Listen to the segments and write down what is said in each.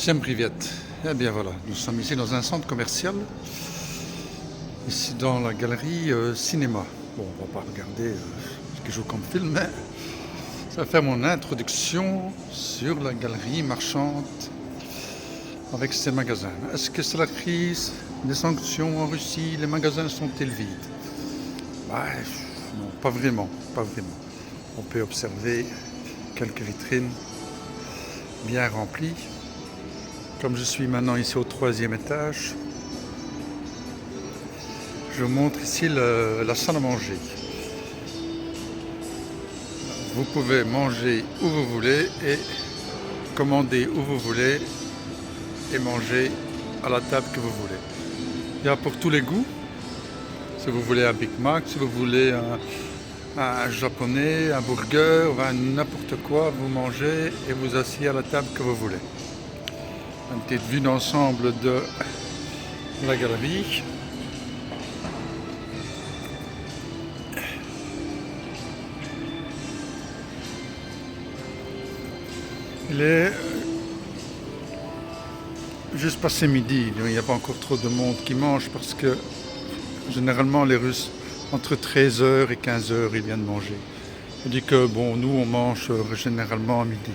Всем привет. Eh bien voilà, nous sommes ici dans un centre commercial, ici dans la galerie cinéma. Bon, on va pas regarder ce que je joue comme film, mais ça va faire mon introduction sur la galerie marchande avec ces magasins. Est-ce que c'est la crise, des sanctions en Russie, les magasins sont-ils vides? Bah, non, pas vraiment, pas vraiment. On peut observer quelques vitrines bien remplies. Comme je suis maintenant ici au 3e étage, je vous montre ici la salle à manger. Vous pouvez manger où vous voulez et commander où vous voulez et manger à la table que vous voulez. Il y a pour tous les goûts. Si vous voulez un Big Mac, si vous voulez un japonais, un burger, n'importe quoi, vous mangez et vous asseyez à la table que vous voulez. Une petite vue d'ensemble de la galerie. Il est juste passé midi, il n'y a pas encore trop de monde qui mange parce que généralement les Russes, entre 13h et 15h, ils viennent manger. Je dis que bon, nous on mange généralement à midi.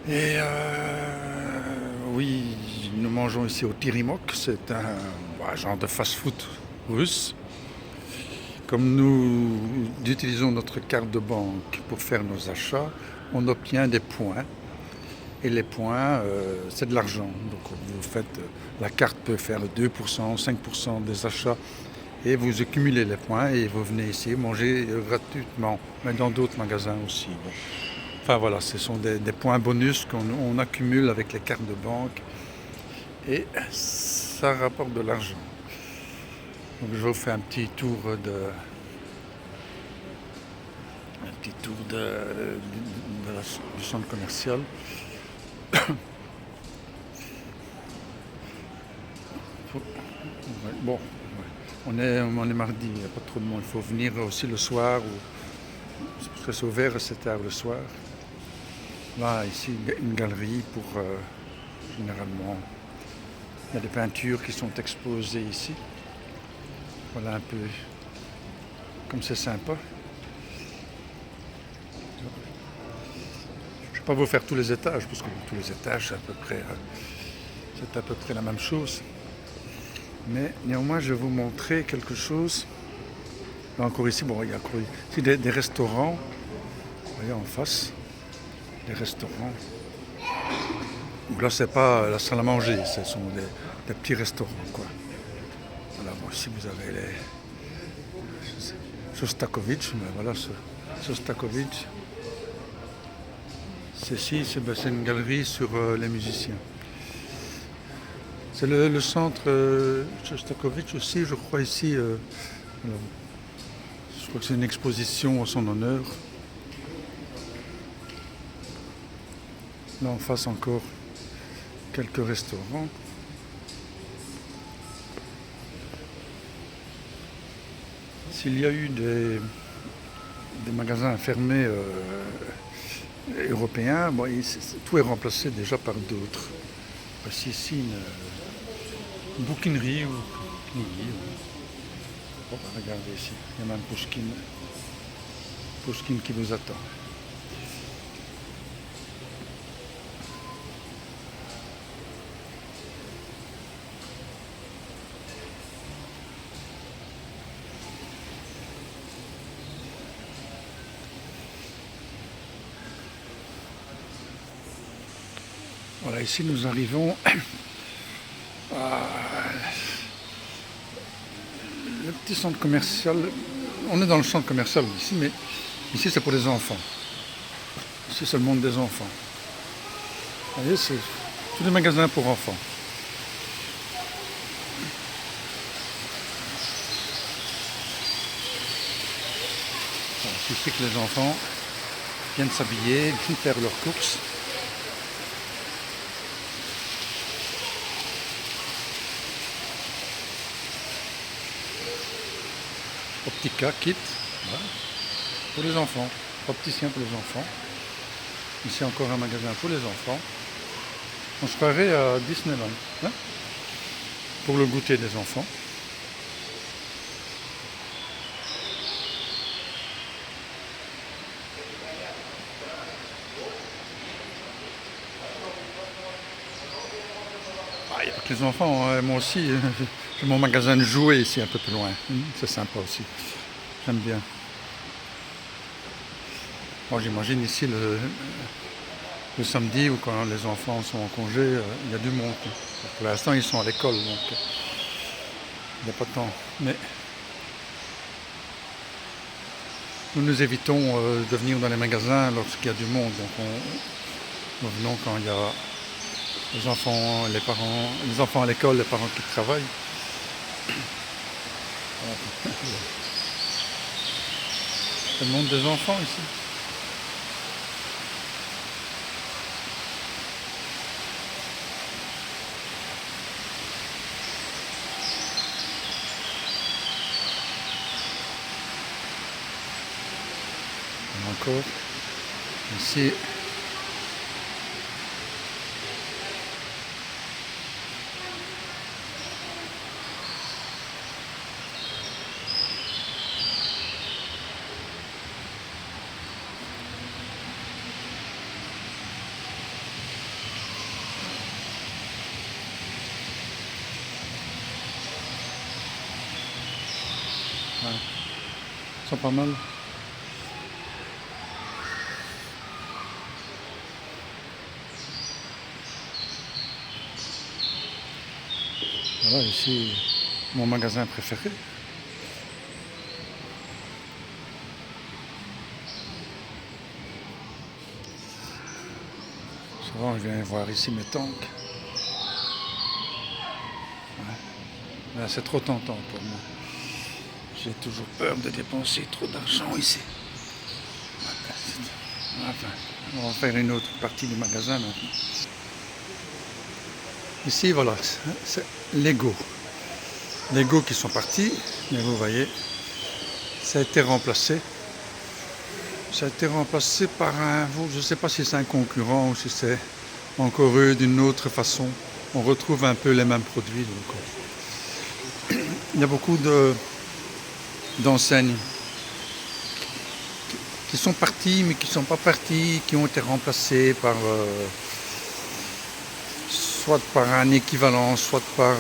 Et oui, nous mangeons ici au Tirimok, c'est un genre de fast-food russe. Comme nous utilisons notre carte de banque pour faire nos achats, on obtient des points. Et les points, c'est de l'argent. Donc vous faites, la carte peut faire 2%, 5% des achats. Et vous accumulez les points et vous venez ici manger gratuitement. Mais dans d'autres magasins aussi. Bon. Enfin voilà, ce sont des points bonus qu'on accumule avec les cartes de banque. Et ça rapporte de l'argent. Donc je vous fais un petit tour du centre commercial. Bon, on est mardi, il n'y a pas trop de monde. Il faut venir aussi le soir, parce que c'est ouvert à 7h le soir. Là, ici, une galerie pour, généralement, il y a des peintures qui sont exposées ici. Voilà un peu comme c'est sympa. Je ne vais pas vous faire tous les étages, parce que tous les étages, c'est à peu près la même chose. Mais néanmoins, je vais vous montrer quelque chose. Là encore ici, bon, il y a ici des restaurants. Vous voyez en face, des restaurants. Donc là, c'est pas la salle à manger, ce sont des petits restaurants, quoi. Voilà, bon, ici vous avez les Shostakovich, mais voilà, Shostakovich. C'est une galerie sur les musiciens. C'est le centre Shostakovich aussi, je crois ici. Alors, je crois que c'est une exposition en son honneur. Là en face encore quelques restaurants. S'il y a eu des magasins fermés européens, bon, tout est remplacé déjà par d'autres. Voici ici une bouquinerie ou knivi. Oh, regardez ici, il y a même Pushkin qui vous attend. Voilà, ici nous arrivons à le petit centre commercial. On est dans le centre commercial ici, mais ici c'est pour les enfants. Ici c'est le monde des enfants. Vous voyez, c'est tous les magasins pour enfants. Voilà, c'est ici que les enfants viennent s'habiller, viennent faire leurs courses. Optica Kit, voilà, pour les enfants, opticien pour les enfants. Ici encore un magasin pour les enfants. On se croirait à Disneyland, hein, pour le goûter des enfants. Ah, il y a pas que les enfants, hein, moi aussi, j'ai mon magasin de jouets ici un peu plus loin. C'est sympa aussi. J'aime bien. Bon, j'imagine ici le samedi ou quand les enfants sont en congé, il y a du monde. Pour l'instant, ils sont à l'école, donc il n'y a pas de temps. Mais nous évitons de venir dans les magasins lorsqu'il y a du monde. Donc nous venons quand il y a les enfants, les parents, les enfants à l'école, les parents qui travaillent. C'est le monde des enfants ici. Encore ici. Voilà. Ils sont pas mal. Voilà, ici, mon magasin préféré. Souvent, je viens voir ici mes tanks. Ouais. Là, c'est trop tentant pour moi. J'ai toujours peur de dépenser trop d'argent ici. Enfin, on va faire une autre partie du magasin maintenant. Ici, voilà, c'est Lego. Lego qui sont partis, mais vous voyez, ça a été remplacé. Ça a été remplacé par un, je ne sais pas si c'est un concurrent ou si c'est encore eux d'une autre façon. On retrouve un peu les mêmes produits. Donc, il y a beaucoup d'enseignes qui sont parties, mais qui ne sont pas parties, qui ont été remplacées par soit par un équivalent, soit par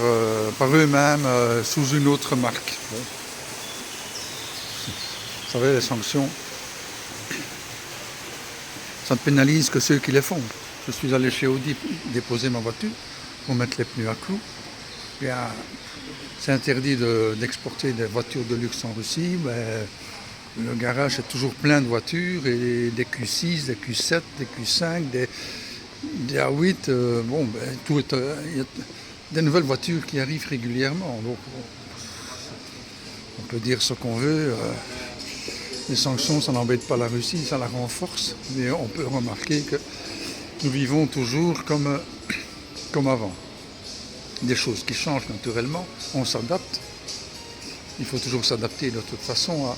eux-mêmes sous une autre marque. Vous savez, les sanctions, ça ne pénalise que ceux qui les font. Je suis allé chez Audi déposer ma voiture pour mettre les pneus à clous. C'est interdit d'exporter des voitures de luxe en Russie. Mais le garage est toujours plein de voitures, et des Q6, des Q7, des Q5, des A8. Tout est, il y a des nouvelles voitures qui arrivent régulièrement. Donc, on peut dire ce qu'on veut. Les sanctions, ça n'embête pas la Russie, ça la renforce. Mais on peut remarquer que nous vivons toujours comme avant. Des choses qui changent naturellement, on s'adapte. Il faut toujours s'adapter de toute façon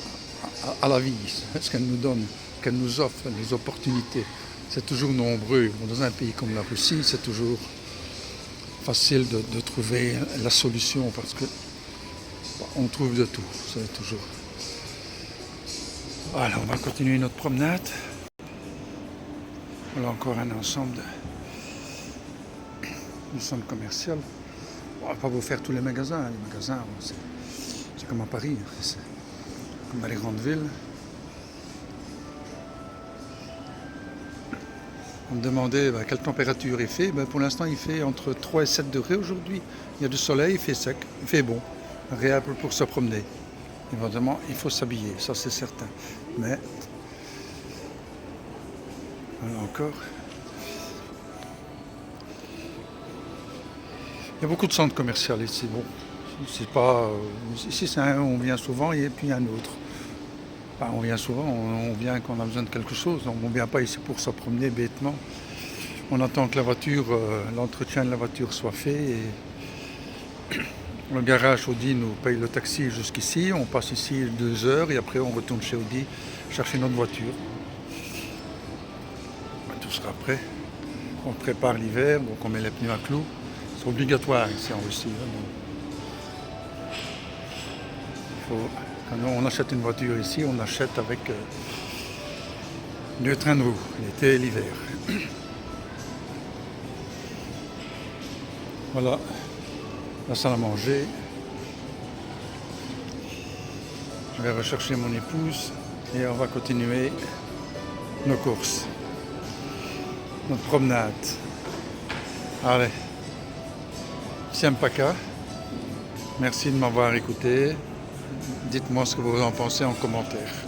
à la vie, ce qu'elle nous donne, qu'elle nous offre, les opportunités. C'est toujours nombreux. Dans un pays comme la Russie, c'est toujours facile de trouver la solution parce que on trouve de tout. C'est toujours. Voilà, on va continuer notre promenade. Voilà encore un ensemble de centres commerciaux. On ne va pas vous faire tous les magasins. Les magasins, c'est comme à Paris, c'est comme dans les grandes villes. On me demandait quelle température il fait. Pour l'instant, il fait entre 3 et 7 degrés aujourd'hui. Il y a du soleil, il fait sec, il fait bon, agréable pour se promener. Évidemment, il faut s'habiller, ça c'est certain. Mais, voilà encore. Il y a beaucoup de centres commerciaux ici. Bon, c'est pas, ici c'est un, on vient souvent et puis un autre. Enfin, on vient souvent, on vient quand on a besoin de quelque chose. On ne vient pas ici pour se promener bêtement. On attend que la voiture, l'entretien de la voiture soit fait. Et le garage Audi nous paye le taxi jusqu'ici. On passe ici 2 heures et après on retourne chez Audi chercher notre voiture. De tout sera prêt. On prépare l'hiver, donc on met les pneus à clous. C'est obligatoire ici en Russie. Quand on achète une voiture ici, on achète avec deux trains de roue, l'été et l'hiver. Voilà, la salle à manger. Je vais rechercher mon épouse et on va continuer nos courses, notre promenade. Allez, всем пока. Merci de m'avoir écouté. Dites-moi ce que vous en pensez en commentaire.